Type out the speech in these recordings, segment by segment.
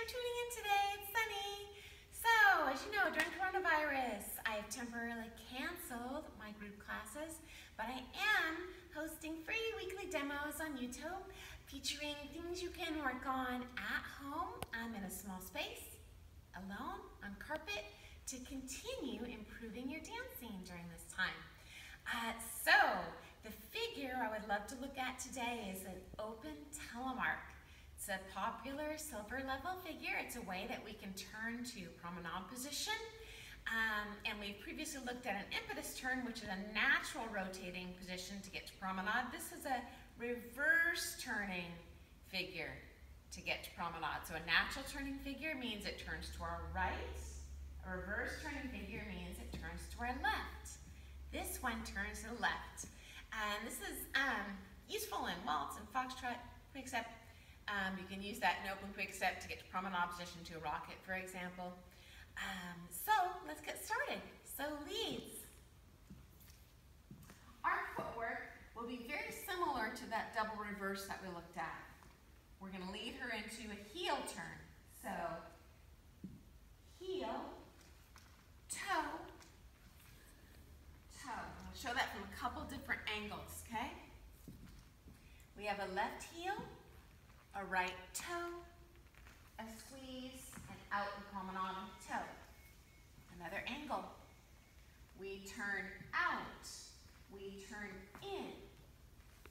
for tuning in today. It's Sunny. So, as you know, during coronavirus, I have temporarily canceled my group classes, but I am hosting free weekly demos on YouTube featuring things you can work on at home. I'm in a small space, alone, on carpet, to continue improving your dancing during this time. So, the figure I would love to look at today is an open telemark. It's a popular silver level figure. It's a way that we can turn to promenade position. And we previously looked at an impetus turn, which is a natural rotating position to get to promenade. This is a reverse turning figure to get to promenade. So a natural turning figure means it turns to our right. A reverse turning figure means it turns to our left. This one turns to the left. And this is useful in waltz and foxtrot, quick step. You can use that in open quick step to get to promenade position to a rocket, for example. So let's get started. So leads. Our footwork will be very similar to that double reverse that we looked at. We're going to lead her into a heel turn. So heel, toe, toe. I'll show that from a couple different angles, okay? We have a left heel, a right toe, a squeeze, and out and promenade on the toe. Another angle. We turn out, we turn in,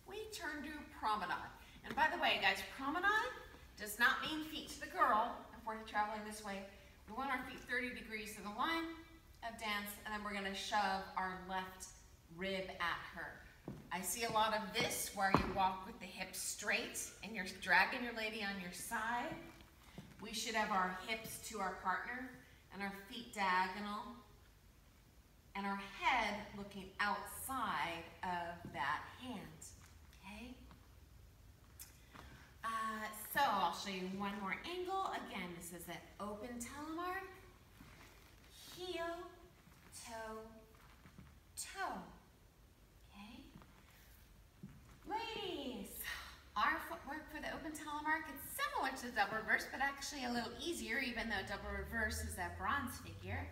we turn to promenade. And by the way, guys, promenade does not mean feet to the girl if we're traveling this way. We want our feet 30 degrees to the line of dance, and then we're going to shove our left rib at her. I see a lot of this where you walk with the hips straight and you're dragging your lady on your side. We should have our hips to our partner and our feet diagonal and our head looking outside of that hand, okay? So I'll show you one more angle. Again, this is an open telemark, heel, toe, toe. Ladies, our footwork for the open telemark is similar to the double reverse, but actually a little easier, even though double reverse is that bronze figure,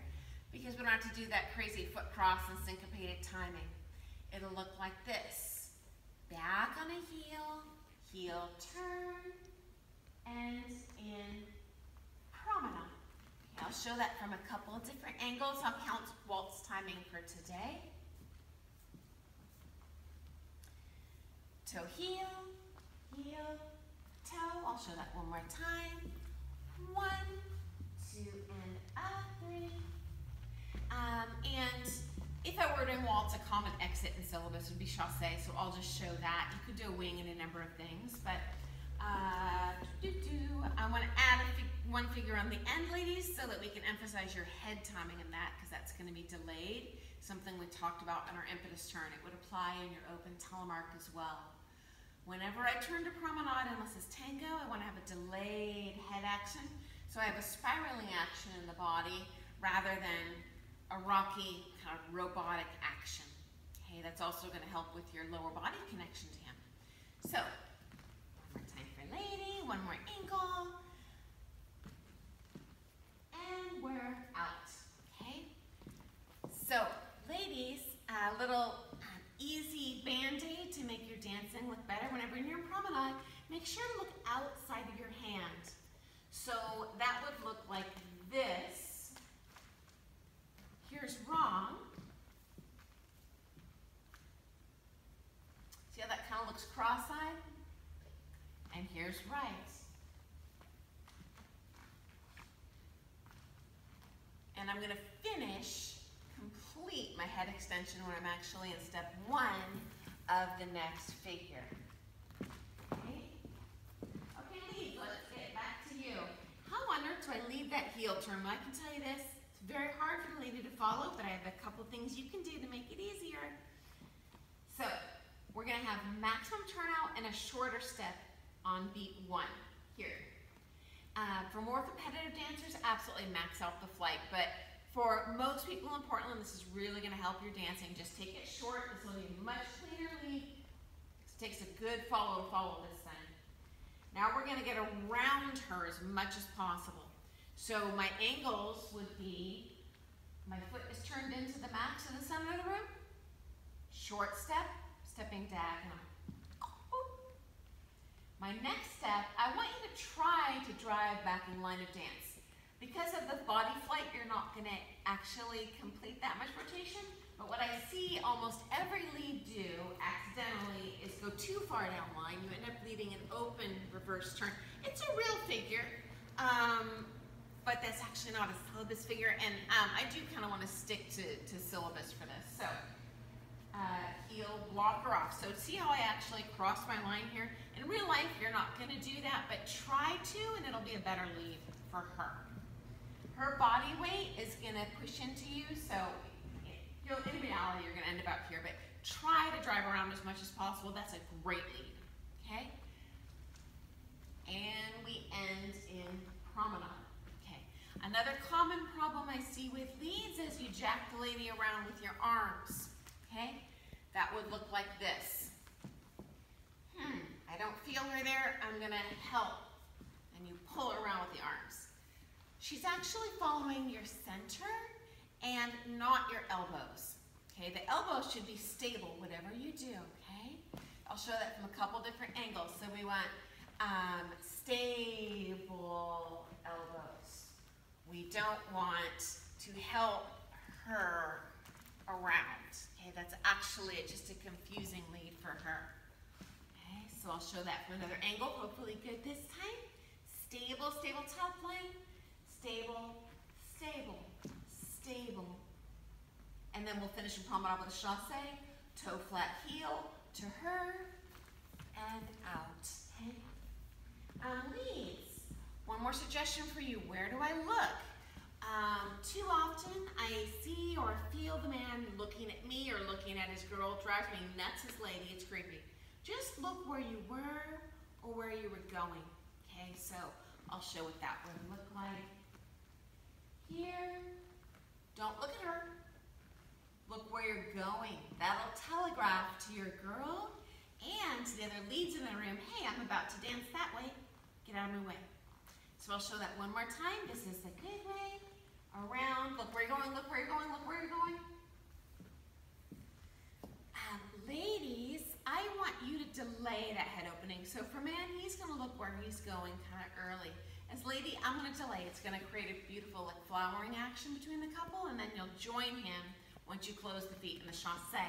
because we don't have to do that crazy foot cross and syncopated timing. It'll look like this. Back on a heel, heel turn, and in promenade. Okay, I'll show that from a couple of different angles. I'll count waltz timing for today. Toe, heel, heel, toe. I'll show that one more time. 1, 2, and up, 3. And if I were to waltz, a common exit in syllabus would be chassé, so I'll just show that. You could do a wing and a number of things, but I want to add one figure on the end, ladies, so that we can emphasize your head timing in that, because that's going to be delayed. Something we talked about in our impetus turn. It would apply in your open telemark as well. Whenever I turn to promenade, unless it's tango, I want to have a delayed head action. So I have a spiraling action in the body rather than a rocky, kind of robotic action. Okay, that's also going to help with your lower body connection to him. So, one more time for lady, one more ankle. And we're out. Okay? So, ladies, a little easy band-aid to make your dancing look better. Whenever you're in promenade, make sure to look outside of your hand. So that would look like this. Here's wrong. See how that kind of looks cross-eyed? And here's right. And I'm going to finish complete my head extension when I'm actually in step 1 of the next figure. Okay, ladies, let's get back to you. How on earth do I lead that heel turn? Well, I can tell you this, it's very hard for the lady to follow, but I have a couple things you can do to make it easier. So, we're going to have maximum turnout and a shorter step on beat 1 here. For more competitive dancers, absolutely max out the flight, but for most people in Portland, this is really going to help your dancing. Just take it short. This will be much cleaner lead. It takes a good follow this time. Now we're gonna get around her as much as possible. So my angles would be, my foot is turned into the mat to the center of the room, short step, stepping diagonal. My next step, I want you to try to drive back in line of dance. Because of the body flight, you're not gonna actually complete that much rotation, but what I see almost every lead do accidentally is go too far down line. You end up leading an open reverse turn. It's a real figure, but that's actually not a syllabus figure, and I do kind of want to stick to syllabus for this. So, heel blocker off. So see how I actually cross my line here? In real life, you're not going to do that, but try to, and it'll be a better lead for her. Her body weight is going to push into you, so in reality, you're going to end up out here, but try to drive around as much as possible. That's a great lead, okay? And we end in promenade, okay? Another common problem I see with leads is you jack the lady around with your arms, okay? That would look like this. I don't feel her there, I'm gonna help. And you pull her around with the arms. She's actually following your center and not your elbows. Okay, the elbows should be stable, whatever you do, okay? I'll show that from a couple different angles. So we want stable elbows. We don't want to help her around. Okay, that's actually just a confusing lead for her. Okay, so I'll show that from another angle, hopefully good this time. Stable, stable top line, stable, stable, stable. And then we'll finish in promenade with a chassé, toe flat heel to her, and out. Okay. Leads. One more suggestion for you, where do I look? Too often I see or feel the man looking at me or looking at his girl, drives me nuts, his lady, it's creepy. Just look where you were or where you were going. Okay, so I'll show what that would look like. Here, don't look at her. Look where you're going. That'll telegraph to your girl and to the other leads in the room, hey, I'm about to dance that way. Get out of my way. So I'll show that one more time. This is the good way. Around, look where you're going, look where you're going, look where you're going. Ladies, I want you to delay that head opening. So for man, he's gonna look where he's going kind of early. As lady, I'm gonna delay. It's gonna create a beautiful like flowering action between the couple, and then you'll join him once you close the feet in the chassé.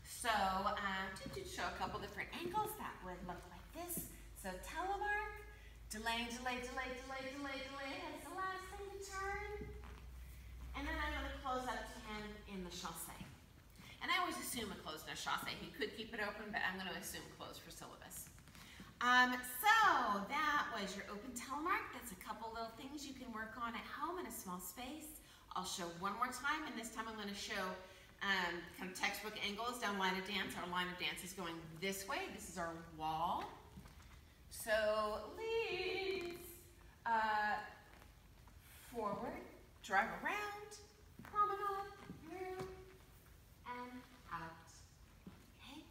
So to show a couple different angles, that would look like this. So Telemark, delay, delay, delay, delay, delay, delay. That's the last thing to turn. And then I'm going to close out to him in the chassé. And I always assume a closed in a chassé. He could keep it open, but I'm going to assume closed for syllabus. So that was your open telemark. That's a couple little things you can work on at home in a small space. I'll show one more time, and this time I'm going to show kind of textbook angles down line of dance. Our line of dance is going this way. This is our wall. So leads, forward, drive around, promenade, through, and out. Okay,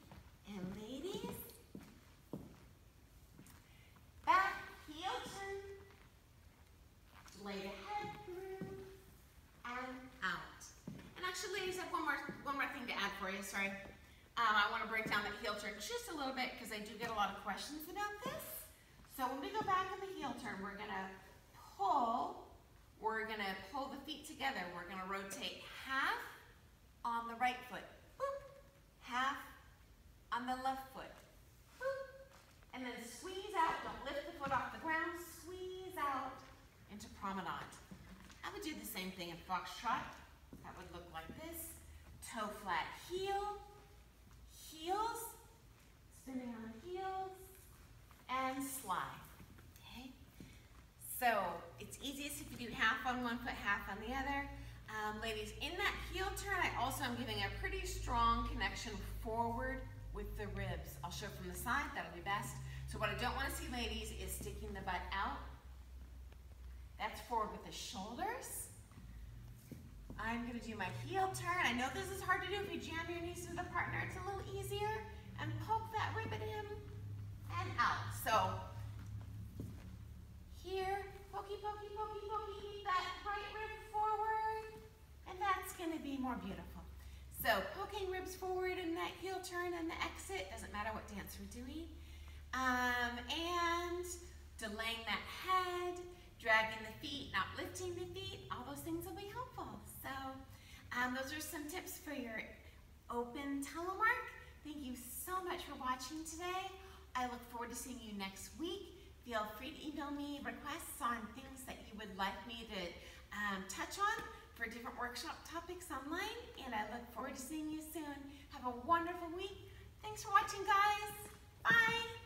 and ladies, back, heel turn, delay the head through, and out. And actually, ladies, I have one more thing to add for you, sorry. I want to break down that heel turn just a little bit because I do get a lot of questions about this. So when we go back in the heel turn, we're going to pull the feet together. We're going to rotate half on the right foot, boop, half on the left foot, boop, and then squeeze out. Don't lift the foot off the ground, squeeze out into promenade. I would do the same thing in Foxtrot. That would look like this. Toe flat heel, heels, spinning on the heels, and slide, okay? So it's easiest if you do half on one foot, half on the other. Ladies, in that heel turn, I also am giving a pretty strong connection forward with the ribs. I'll show from the side, that'll be best. So what I don't want to see, ladies, is sticking the butt out. That's forward with the shoulders. I'm going to do my heel turn. I know this is hard to do if you jam your knees to the partner. It's a little easier. And poke that rib at him and out. So more beautiful. So poking ribs forward in that heel turn and the exit, doesn't matter what dance we're doing. And delaying that head, dragging the feet, not lifting the feet, all those things will be helpful. So those are some tips for your open telemark. Thank you so much for watching today. I look forward to seeing you next week. Feel free to email me requests on things that you would like me to touch on for different workshop topics online, and I look forward to seeing you soon. Have a wonderful week. Thanks for watching, guys. Bye.